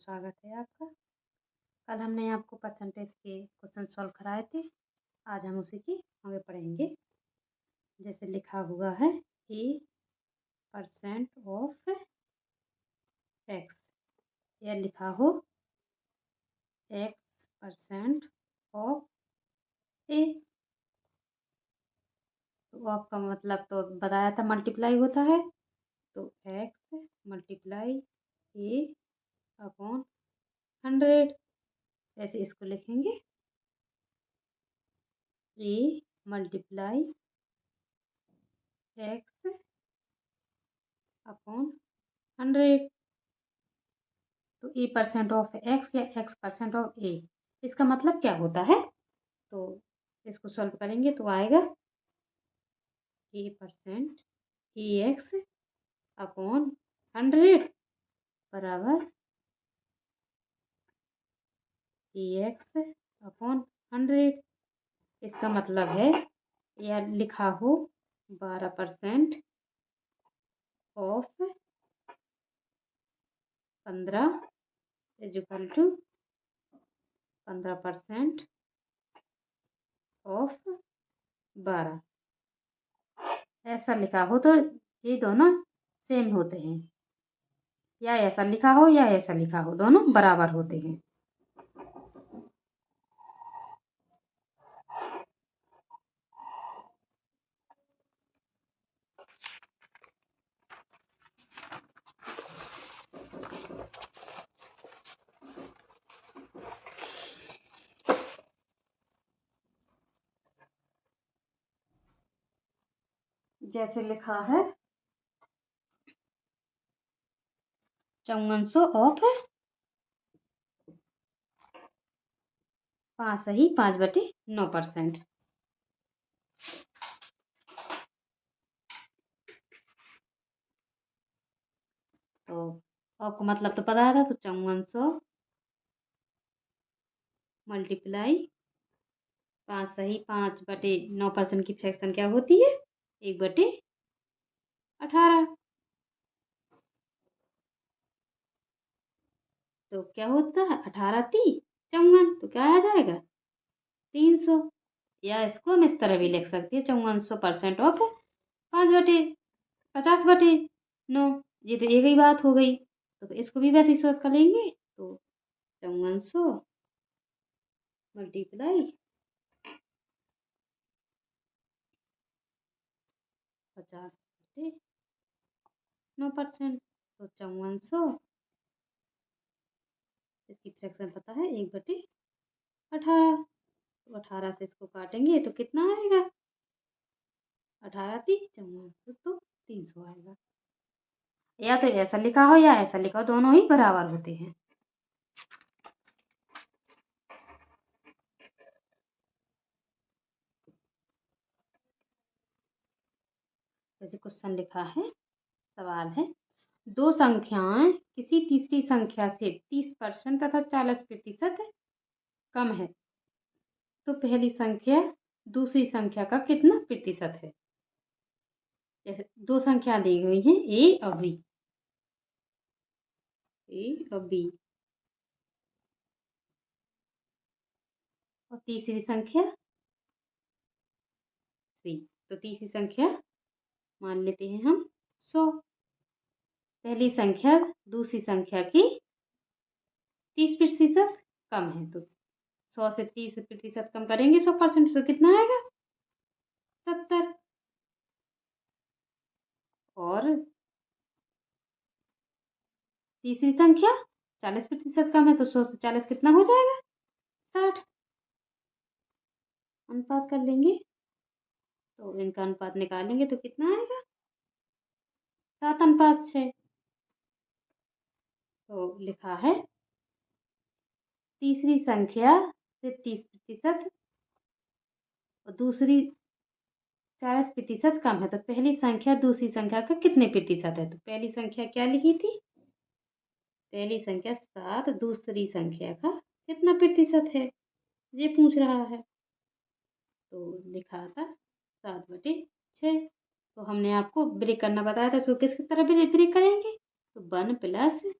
स्वागत है आपका। कल हमने आपको परसेंटेज के क्वेश्चन सॉल्व कराए थे। आज हम उसी की आगे पढ़ेंगे। जैसे लिखा हुआ है % ऑफ एक्स, या लिखा हो x% ऑफ ए। तो आपका मतलब तो बताया था मल्टीप्लाई होता है, तो x मल्टीप्लाई ए अपॉन 100, ऐसे इसको लिखेंगे ए मल्टीप्लाई x अपॉन 100। तो e% ऑफ x या x% ऑफ a, इसका मतलब क्या होता है? तो इसको सॉल्व करेंगे तो आएगा a% ax अपॉन 100 बराबर ax अपॉन 100। इसका मतलब है, या लिखा हो 12% of 15 is equal to 15% of 12। ऐसा लिखा हो तो ये दोनों सेम होते हैं, या ऐसा लिखा हो या ऐसा लिखा हो, दोनों बराबर होते हैं। जैसे लिखा है 5400 ऑफ 5 सही 5/9%। तो आपको मतलब तो पता था, तो 5400 मल्टीप्लाई 5 सही 5/9% की फ्रैक्शन क्या होती है? 1/18। तो क्या होता है 18 × 54, तो क्या आ जाएगा 300। या इसको हम इस तरह भी लिख सकते हैं 5400% ऑफ 50/9। ये तो एक ही बात हो गई, तो इसको भी वैसे ही सॉल्व कर लेंगे। तो 5400 मल्टीप्लाई 50/9%, तो 5400 इसकी फ्रैक्शन पता है 1/18। तो 18 से इसको काटेंगे तो कितना आएगा? 18 × 54, तो 300 आएगा। या तो ऐसा लिखा हो या ऐसा लिखा हो, दोनों ही बराबर होते हैं। जैसे क्वेश्चन लिखा है, सवाल है, दो संख्याएं किसी तीसरी संख्या से 30% तथा 40% कम है, तो पहली संख्या दूसरी संख्या का कितना प्रतिशत है? जैसे दो संख्या दी हुई हैं ए और बी, और तीसरी संख्या सी। तो तीसरी संख्या मान लेते हैं हम 100। पहली संख्या दूसरी संख्या की 30% कम है, तो 100 से 30% कम करेंगे 100%, तो कितना आएगा 70। और तीसरी संख्या 40% कम है, तो 100 से 40 कितना हो जाएगा 60। अनुपात कर लेंगे, तो इनका अनुपात निकालेंगे तो कितना आएगा 7:6। तो लिखा है तीसरी संख्या से 30% और दूसरी 40% कम है, तो पहली संख्या दूसरी संख्या का कितने प्रतिशत है? तो पहली संख्या क्या लिखी थी? पहली संख्या 7, दूसरी संख्या का कितना प्रतिशत है, ये पूछ रहा है। तो लिखा था 7/6। तो हमने आपको ब्रेक करना बताया था, तो किसकी तरह ब्रेक करेंगे? तो 1 +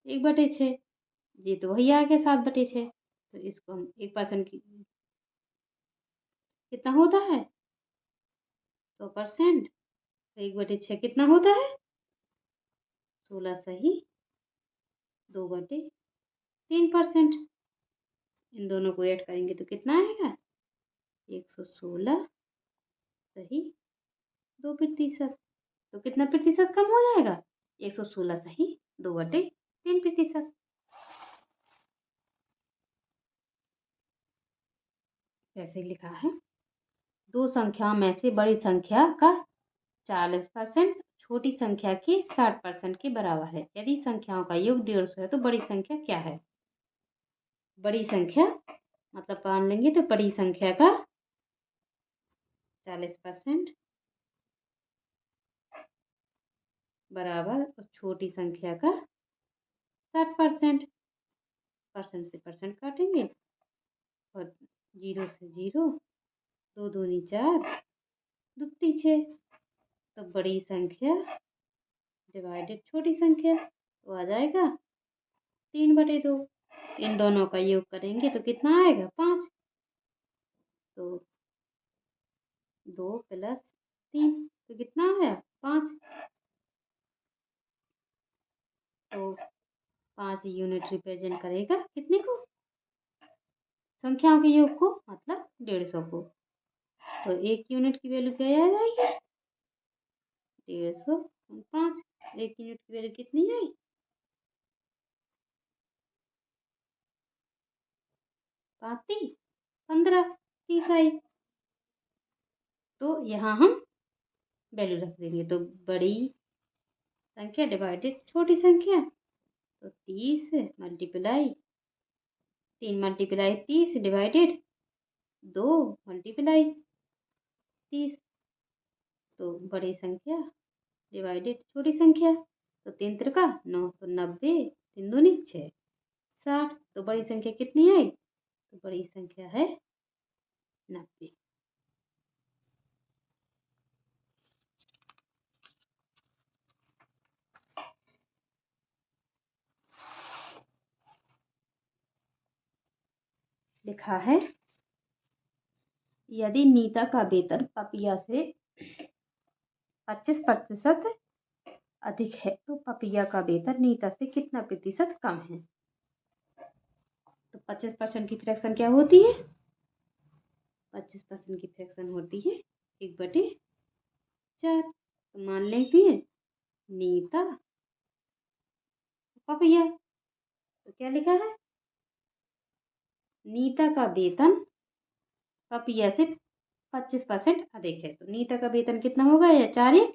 1/6। जी तो वही आ गया 7/6। तो इसको हम 1% की कितना होता है 100%। तो 1/6 कितना होता है 16 सही 2/3%। इन दोनों को ऐड करेंगे तो कितना आएगा 116 सही 2%। तो कितना प्रतिशत कम हो जाएगा 116 सही 2/3%। ऐसे लिखा है दो संख्याओं में से बड़ी संख्या का 40% छोटी संख्या के 60% के बराबर है। यदि संख्याओं का योग 150 है तो बड़ी संख्या क्या है। बड़ी संख्या मतलब मान लेंगे तो बड़ी संख्या का 40% बराबर और छोटी संख्या का 60%। परसेंट से परसेंट काटेंगे और 0 से 0 2 दूनी 4 दुत्ती 6। तो बड़ी संख्या डिवाइडेड छोटी संख्या तो आ जाएगा 3/2। इन दोनों का योग करेंगे तो कितना आएगा 5। तो 2 + 3 तो कितना आया 5। तो 5 यूनिट रिप्रेजेंट करेगा कितने को संख्याओं के योग को मतलब 150 को। तो 1 यूनिट की वैल्यू क्या आ जाएगी 150 5। 1 यूनिट की वैल्यू कितनी आई 5 15 30 आई। तो यहाँ हम वैल्यू रख देंगे तो बड़ी संख्या डिवाइडेड छोटी संख्या तो 30 मल्टीप्लाई 3 मल्टीप्लाई 30 डिवाइडेड 2 मल्टीप्लाई 30। तो बड़ी संख्या डिवाइडेड छोटी संख्या तो 3 त्रिका 9 तो 90 3 दूनी 6 60। तो बड़ी संख्या कितनी आई तो बड़ी संख्या है 90। लिखा है यदि नीता का वेतन पपिया से 25% अधिक है तो पपिया का वेतन नीता से कितना प्रतिशत कम है। तो 25% की फ्रैक्शन क्या होती है 25% की फ्रैक्शन होती है 1/4। तो मान लेंगे नीता पपिया तो क्या लिखा है नीता का वेतन पपिया से 25% अधिक है। तो नीता का वेतन कितना होगा या 4 1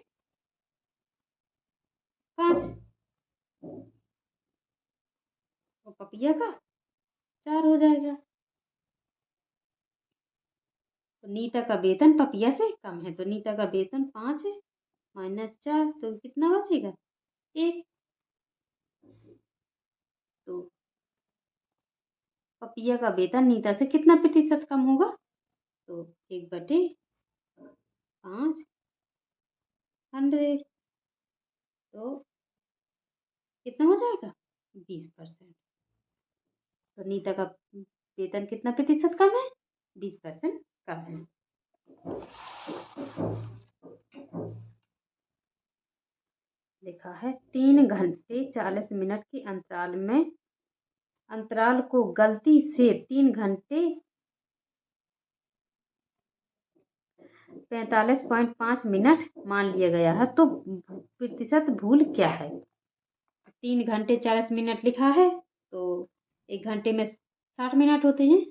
5 और पपिया का 4 हो जाएगा। तो नीता का वेतन पपिया से कम है तो नीता का वेतन 5 है -4 तो कितना बचेगा 1। तो पपिया का वेतन नीता से कितना प्रतिशत कम होगा तो 1/5 100। तो कितना हो जाएगा 20%। तो नीता का वेतन कितना प्रतिशत कम है 20% कम है। लिखा है 3 घंटे 40 मिनट के अंतराल को गलती से 3 घंटे 45.5 मिनट मान लिया गया है तो प्रतिशत भूल क्या है। 3 घंटे 40 मिनट लिखा है तो 1 घंटे में 60 मिनट होते हैं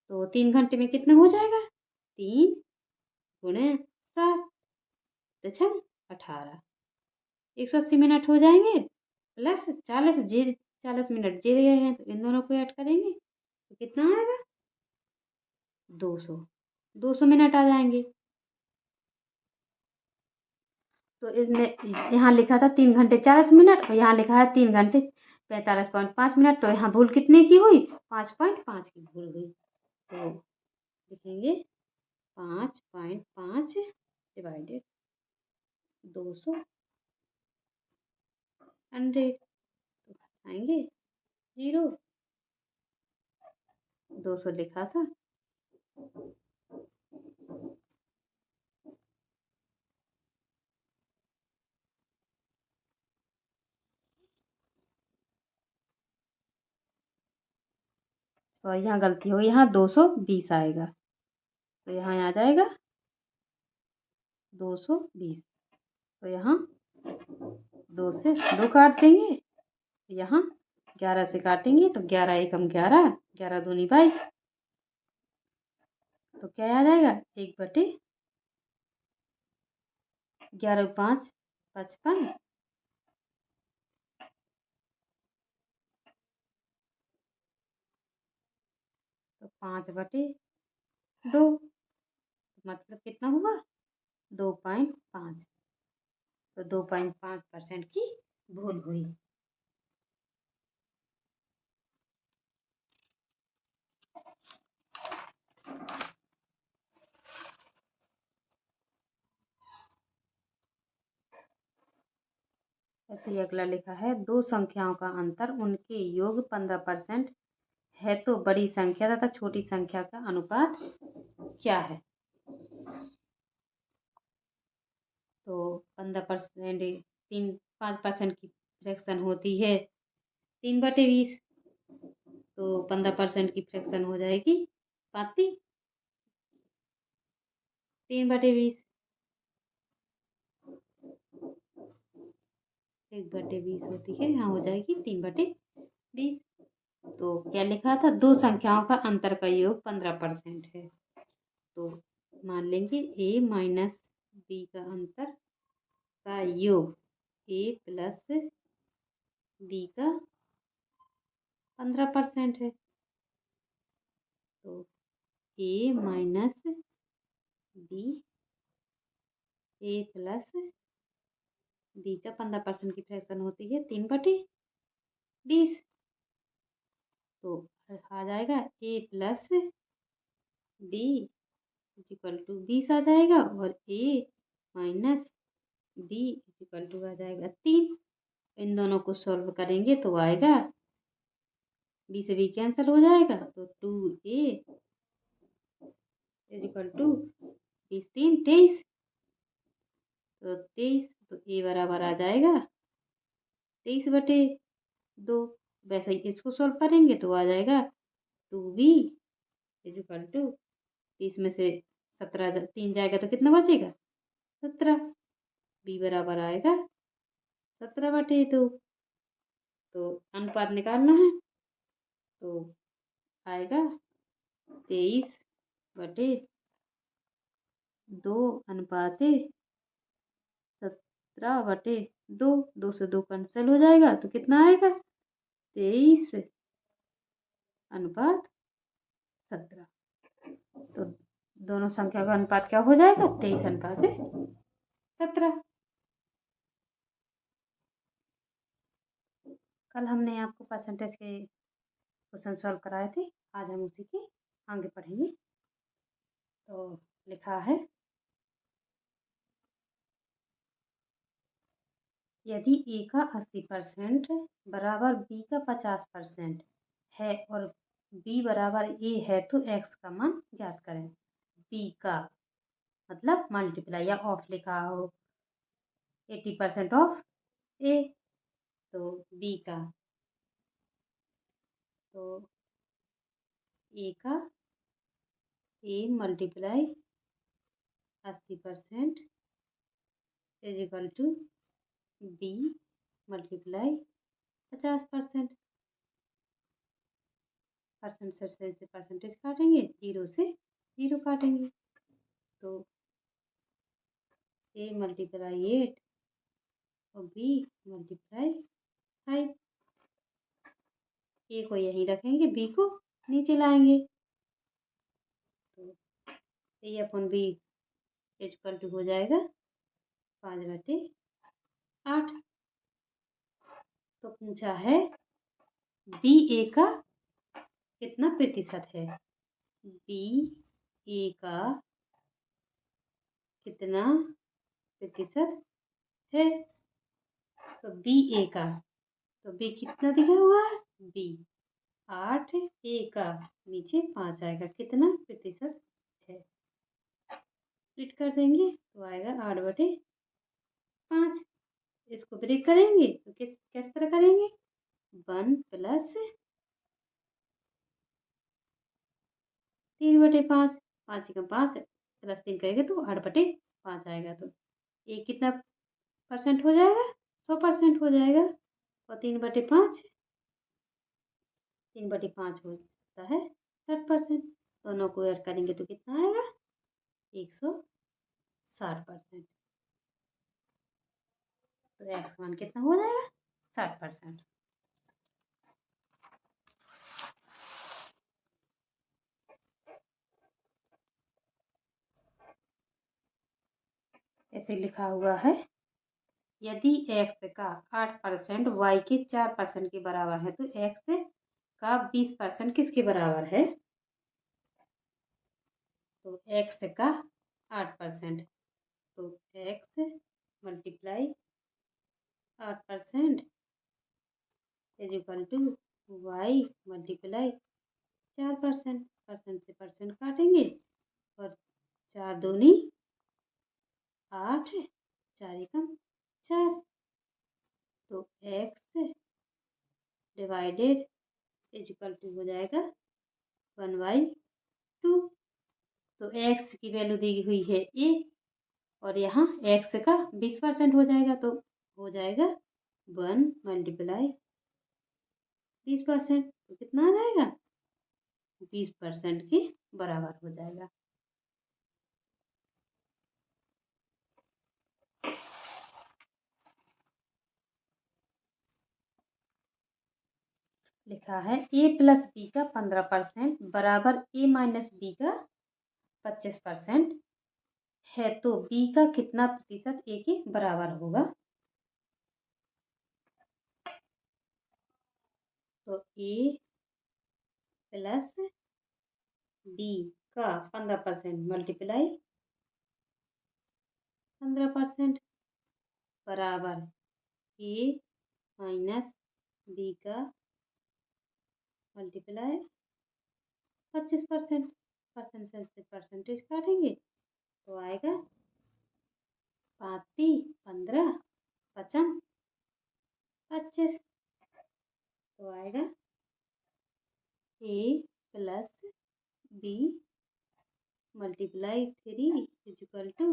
तो 3 घंटे में कितने हो जाएगा 3 × 7 तो 6 18 180 मिनट हो जाएंगे प्लस 40 मिनट जे गए हैं तो इन दोनों को ऐड करेंगे तो कितना आएगा 200 मिनट आ जाएंगे। तो इसमें यहाँ लिखा था 3 घंटे 40 मिनट और यहाँ लिखा है 3 घंटे 45.5 मिनट। तो यहाँ भूल कितने की हुई 5.5 की भूल हुई। तो लिखेंगे 5.5 डिवाइडेड 200 100 आएंगे 0। 200 लिखा था। तो यहाँ गलती होगी, यहाँ 220 आएगा, तो यहाँ आ जाएगा 220। तो यहाँ 2 से 2 काट देंगे, यहाँ 11 से काटेंगे तो 11 एकम 11, 11 दूनी 22। तो क्या आ जाएगा 1/11, 5 55। तो 5/2, मतलब कितना हुआ 2.5। तो 2.5% की भूल हुई। ऐसे ही अगला लिखा है, दो संख्याओं का अंतर उनके योग 15% है तो बड़ी संख्या तथा छोटी संख्या का अनुपात क्या है। तो 15% 5% की फ्रैक्शन होती है 3/20। तो 15% की फ्रैक्शन हो जाएगी 5 3/20। 1/20 होती है, यहाँ हो जाएगी 3/20। तो क्या लिखा था, दो संख्याओं का अंतर का योग 15% है। तो मान लेंगे a माइनस बी का अंतर का योग a प्लस बी का 15% है। तो a minus b, a plus b का 15% की फ्रैक्शन होती है 3/20। तो आ जाएगा a plus B equal to 20 आ जाएगा, और a minus B equal to आ जाएगा 3। इन दोनों को सॉल्व करेंगे तो आएगा, बी से बी कैंसिल हो जाएगा, तो 2a इक्वल टू 20 3 23। तो 23, तो a बराबर आ जाएगा 23/2। वैसे ही इसको सॉल्व करेंगे तो आ जाएगा 2b इक्वल टू 20 में से 17 3 जाएगा तो कितना बचेगा 17। b बराबर आएगा 17/2। तो अनुपात निकालना है, तो आएगा 23/2 अनुपात 17/2। 2 से 2 कैंसिल हो जाएगा तो कितना आएगा 23/17। तो दोनों संख्या का अनुपात क्या हो जाएगा 23/17। कल हमने आपको परसेंटेज के क्वेश्चन सॉल्व कराए थे, आज हम उसी के आगे पढ़ेंगे। तो लिखा है, यदि a का 80% बराबर b का 50% है और b बराबर a है तो x का मान ज्ञात करें। b का मतलब मल्टीप्लाई या ऑफ लिखा हो, 80% ऑफ a। तो b का, तो a का a multiply 80% is equal to b multiply 50%। Percentage से परसेंटेज काटेंगे, 0 से 0 काटेंगे, तो a मल्टीप्लाई 8 और b मल्टीप्लाई 5। a को यहीं रखेंगे, b को नीचे लाएंगे, तो a/b इक्वल टू हो जाएगा 5/8। तो पूछा है बी ए का कितना प्रतिशत है, बी ए का कितना प्रतिशत है। तो बी ए का तो बी कितना दिया हुआ है, बी 8 ए का नीचे 5 आएगा, कितना प्रतिशत है। स्प्लिट कर देंगे तो आएगा 8/5। इसको ब्रेक करेंगे तो किस तरह करेंगे, 1 प्लस 3/5, 5 का 5 प्लस 3 करेंगे तो 8/5 आएगा। तो ये कितना परसेंट हो जाएगा, 100% हो जाएगा। और 3/5 3/5 होता है 60%। दोनों को ऐड करेंगे तो कितना आएगा, 160%। तो एक्स का मान कितना हो जाएगा, 60%। ऐसे लिखा हुआ है, यदि x का 8% y के 4% के बराबर है तो x का 20% किसके बराबर है। तो x का 8%, तो x multiply 8% is equal to y multiply 4%। Percent से परसेंट काटेंगे और 4 दूनी 8, 4 एकम 4। तो x divided is equal to हो जाएगा 1/2। तो x की वैल्यू दी हुई है a और यहाँ x का 20% हो जाएगा, तो हो जाएगा 1 मल्टीप्लाई 20%। तो कितना आ जाएगा, 20% के बराबर हो जाएगा। लिखा है a प्लस बी का 15% बराबर a माइनस बी का 25% है, तो b का कितना प्रतिशत a के बराबर होगा। तो a प्लस बी का 15% मल्टीप्लाई 15% बराबर a माइनस बी का मल्टीप्लाई 25%। परसेंट से परसेंटेज काटेंगे तो आएगा 5 15 5 25। तो आएगा a plus b multiply 3 is equal to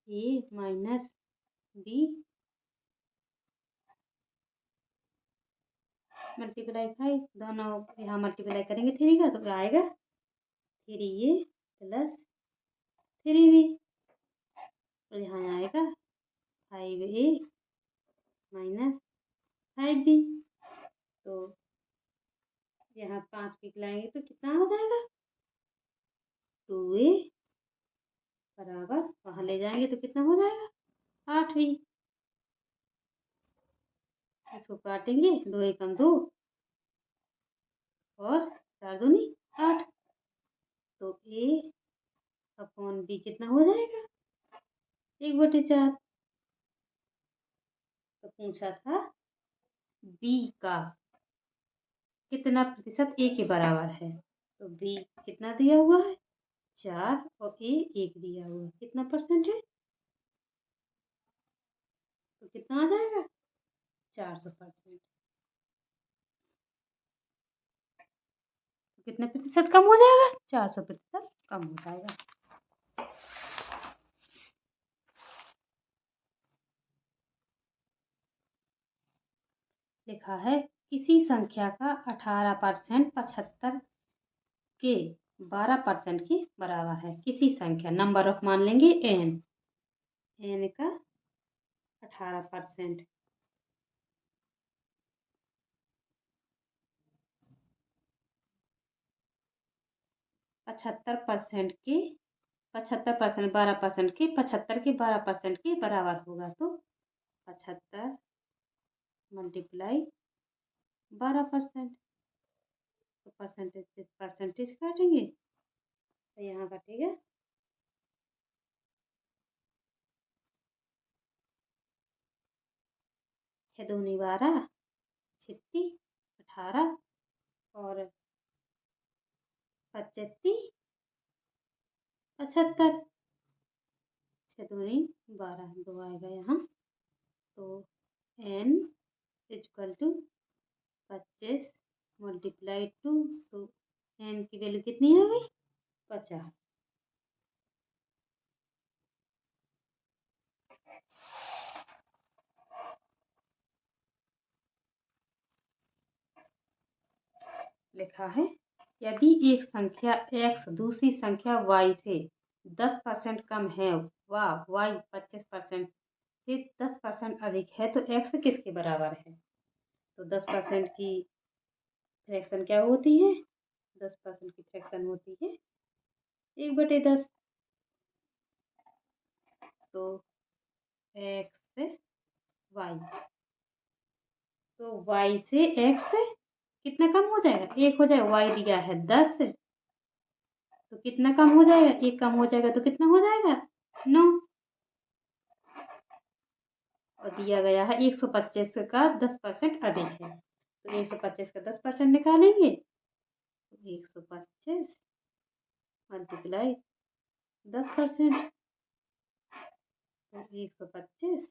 a minus b multiply 5। दोनों यहाँ मल्टीप्लाई करेंगे 3 का तो आएगा 3a प्लस 3b। तो यहाँ आएगा 5a माइनस 5b। तो यहाँ 5 निकलाएंगे तो कितना हो जाएगा, 2a बराबर वहाँ ले जाएंगे तो कितना हो जाएगा, 8b। इसको काटेंगे 2 एकम 2 और 4 दूनी 8। तो a अपॉन b कितना हो जाएगा, 1/4। तो पूछा था b का कितना प्रतिशत a के बराबर है। तो b कितना दिया हुआ है, 4 और a 1 दिया हुआ है, कितना परसेंट है, तो कितना आ जाएगा, 400%। तो कितने प्रतिशत कम हो जाएगा, 400% कम हो जाएगा। लिखा है, किसी संख्या का 18% 75 के 12% के बराबर है। किसी संख्या, नंबर ऑफ मान लेंगे n का 18% 75% के 75% 12% के 75 के 12% के बराबर होगा। तो 75 मल्टीप्लाई 12%। तो परसेंटेज से परसेंटेज काटेंगे तो यहाँ कटेगा 6 दूनी 12 छित्ती 18 और 75 75 6 दूनी 12 2 आएगा यहाँ। तो n इक्वल टू 25 मल्टीप्लाई 2, तो n की वैल्यू कितनी आ गई 50। लिखा है यदि एक संख्या x दूसरी संख्या y से 10% कम है व y 25% से 10% अधिक है तो x किसके बराबर है। तो 10% की फ्रैक्शन क्या होती है, 10% की फ्रैक्शन होती है 1/10। तो x y, तो y से x कितना कम हो जाएगा, 1 हो जाएगा। y दिया है 10, तो कितना कम हो जाएगा, 1 कम हो जाएगा तो कितना हो जाएगा 9। और दिया गया है 125 का 10% अधिक है, तो 125 का 10% निकालेंगे तो 125 मल्टीप्लाई 10%, तो 125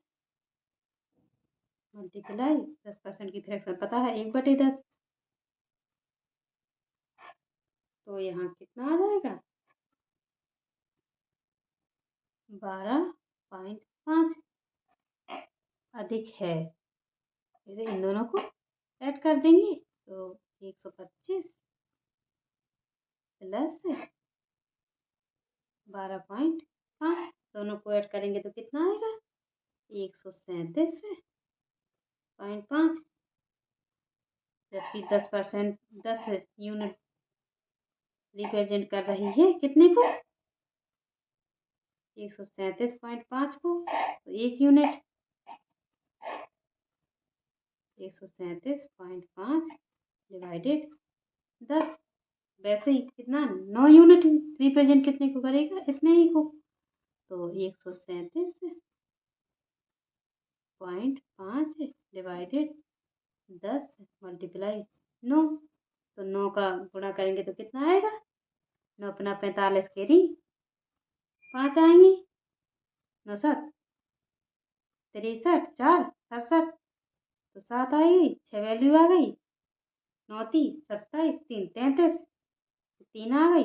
मल्टीप्लाई 10% की फ्रैक्शन पता है 1/10। तो यहाँ कितना आ जाएगा 12.5 अधिक है। फिर इन दोनों को ऐड कर देंगे तो 125 प्लस 12.5 दोनों को ऐड करेंगे तो कितना आएगा 137.5, जबकि 10% 10 यूनिट रिप्रेजेंट कर रही है कितने को 137.5 को, तो 1 यूनिट 137.5 डिवाइडेड 10, वैसे ही कितना 9 यूनिट रिप्रेजेंट कितने को करेगा, इतने ही को। तो 137.5 डिवाइडेड 10 मल्टीप्लाई 9, तो 9 का गुणा करेंगे तो कितना आएगा 9 अपना 45 केरी 5 आएंगी, 9 7 63 4 67, तो 7 आएगी, 6 वैल्यू आ गई, 9 3 27 3 33, 3 आ गई,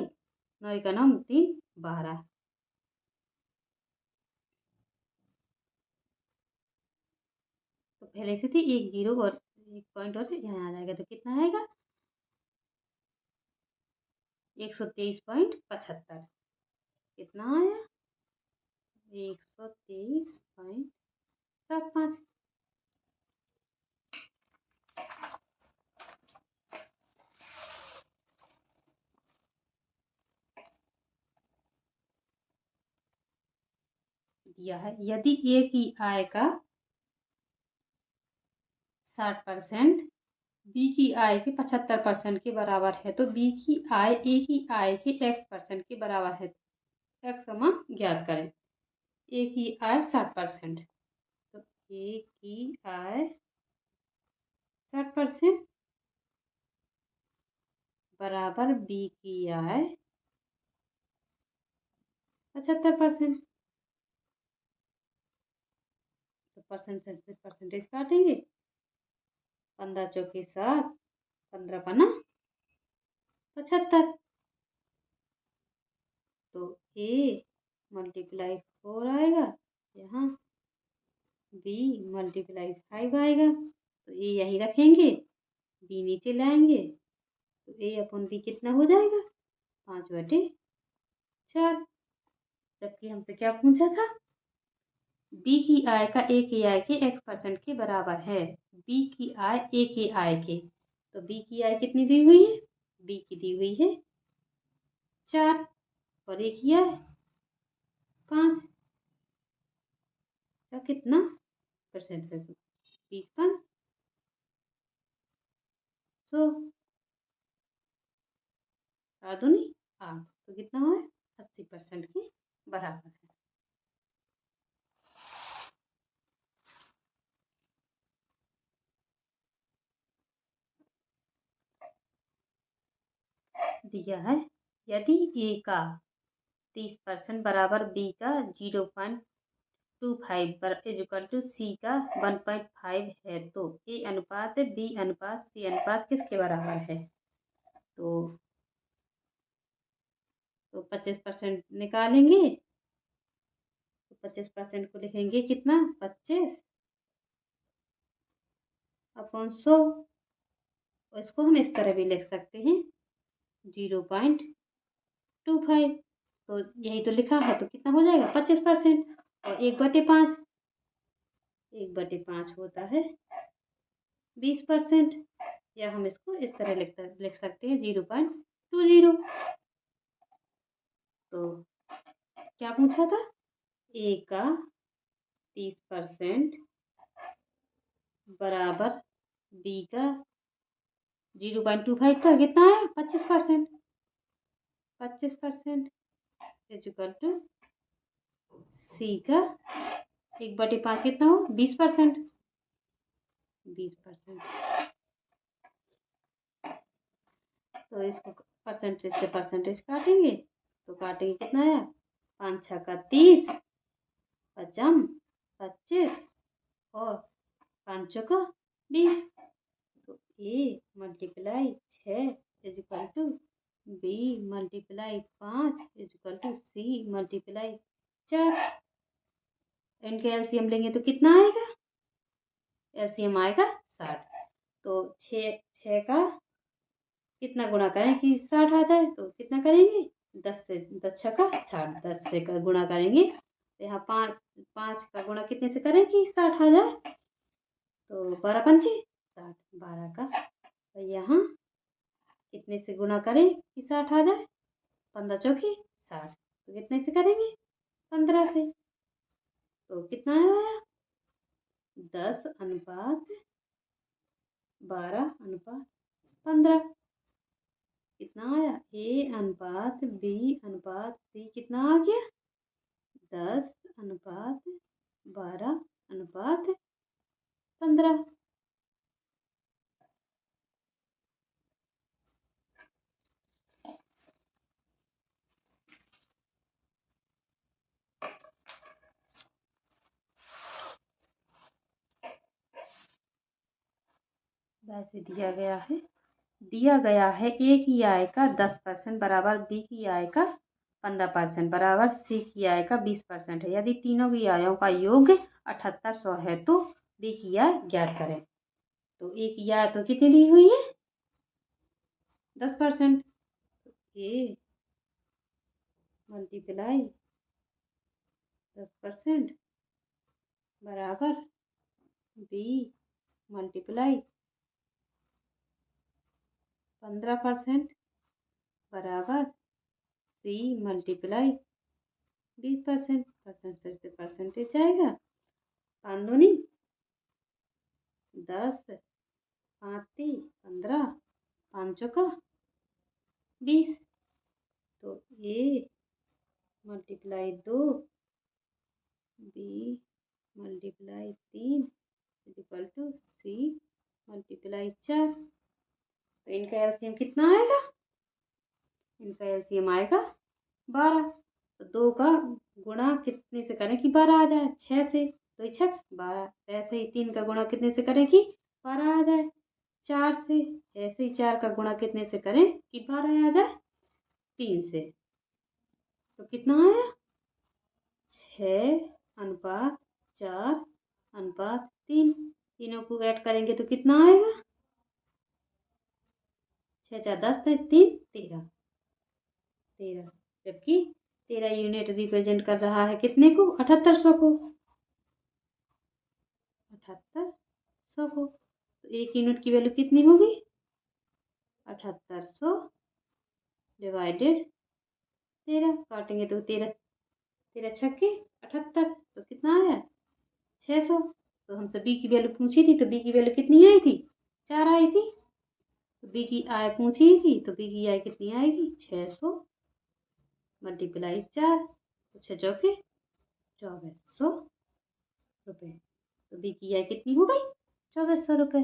9 का 9 3 12। तो पहले से थी 1 0 और 1 पॉइंट और यहाँ आ जाएगा तो कितना आएगा 123.75, कितना आया 123.75। दिया है यदि ए की आय का 60% बी की आय के 75% के बराबर है तो बी की आय ए की आय के x% के बराबर है, x मान ज्ञात करें। ए की आय 60%, तो ए की आय 60% बराबर बी की आय 75%। तो परसेंटेज काटेंगे, 15 चौके 7, 15 पना 75, तो ए मल्टीप्लाई 4 आएगा, यहाँ बी मल्टीप्लाई 5 आएगा, तो ए यहीं रखेंगे, बी नीचे लाएंगे, तो ए अपन बी कितना हो जाएगा 5/4। जबकि हमसे क्या पूछा था, बी की आय का ए की आय के x% के बराबर है, बी की आय ए की आय के, तो बी की आय कितनी दी हुई है, बी की दी हुई है 4 और ए की आय 5, तो कितना परसेंट है 20 100 दूनी 8, तो कितना हुआ 80% के बराबर है। दिया है, यदि ए का 30% बराबर बी का 0.25 इक्वल टू सी का 1.5 है तो ए अनुपात बी अनुपात सी अनुपात किसके बराबर है? तो 25% निकालेंगे तो 25% को लिखेंगे कितना 25/100। और इसको हम इस तरह भी लिख सकते हैं 0.25। तो यही तो लिखा है, तो कितना हो जाएगा 25%। और 1/5, 1/5 होता है 20%। या हम इसको इस तरह लिख सकते हैं 0.20। तो क्या पूछा था? ए का 30% बराबर बी का 0.25 का कितना है 25%। 25% इक्वल टू सी का 1/5 कितना हो 20%। 20%। तो इसको परसेंटेज से परसेंटेज काटेंगे तो काटेंगे कितना आया 5 6 का 30, 5 25 और 5 का 20। तो a multiply 6 equal to b multiply 5 equal to c multiply 4। इनके एलसीएम लेंगे तो कितना आएगा? एलसीएम आएगा 60। तो 6 का कितना गुणा करें कि 60 आ जाए? तो कितना करेंगे 10 से 10 छक्का 60, 10 से का गुणा करेंगे तो यहाँ 5 का गुणा कितने से करें कि 60 आ जाए? तो 12 पंचे 60, 12 का तो यहाँ कितने से गुणा करें कि 60 आ जाए? 15 चौकी 60। तो कितने से करेंगे 15 से। तो कितना आया 10/12/15। कितना आया ए अनुपात बी अनुपात सी कितना आ गया 10/12/15। वैसे दिया गया है ए की आय का 10% बराबर बी की आय का 15% बराबर सी की आय का 20% है। यदि तीनों की आयों का योग 7800 है तो बी की आय ज्ञात करें। तो ए की आय तो कितनी दी हुई है 10%। ए मल्टीप्लाई 10% बराबर बी मल्टीप्लाई 15% बराबर सी मल्टीप्लाई 20%। परसेंटेज से परसेंटेज आएगा 5 दूनी 10, 5 ती 15, 5 चौका 20। तो a multiply 2 b multiply 3 equal to c multiply 4। तो इनका एलसीएम कितना आएगा? इनका एलसीएम आएगा 12। तो 2 का गुणा कितने से करें कि 12 आ जाए? 6 से। तो 6 12। ऐसे ही 3 का गुणा कितने से करें कि 12 आ जाए? 4 से। ऐसे ही 4 का गुणा कितने से करें कि 12 आ जाए? 3 से। तो कितना आया 6/4/3। तीनों को ऐड करेंगे तो कितना आएगा 6 4 10 3 13। जबकि 13 यूनिट रिप्रेजेंट कर रहा है कितने को 7800 को। 7800 को। तो 1 यूनिट की वैल्यू कितनी होगी 7800 डिवाइडेड 13। काटेंगे तो 13 13 छक्के 78। तो कितना आया 600। तो हमसे बी की वैल्यू पूछी थी तो बी की वैल्यू कितनी आई थी 4 आई थी। तो बी की आय पूछी थी तो बी की आय कितनी आएगी 600 मल्टीप्लाई 4। तो 6 चौके 2400 रुपये। तो बी की आय कितनी हो गई 2400 रुपये।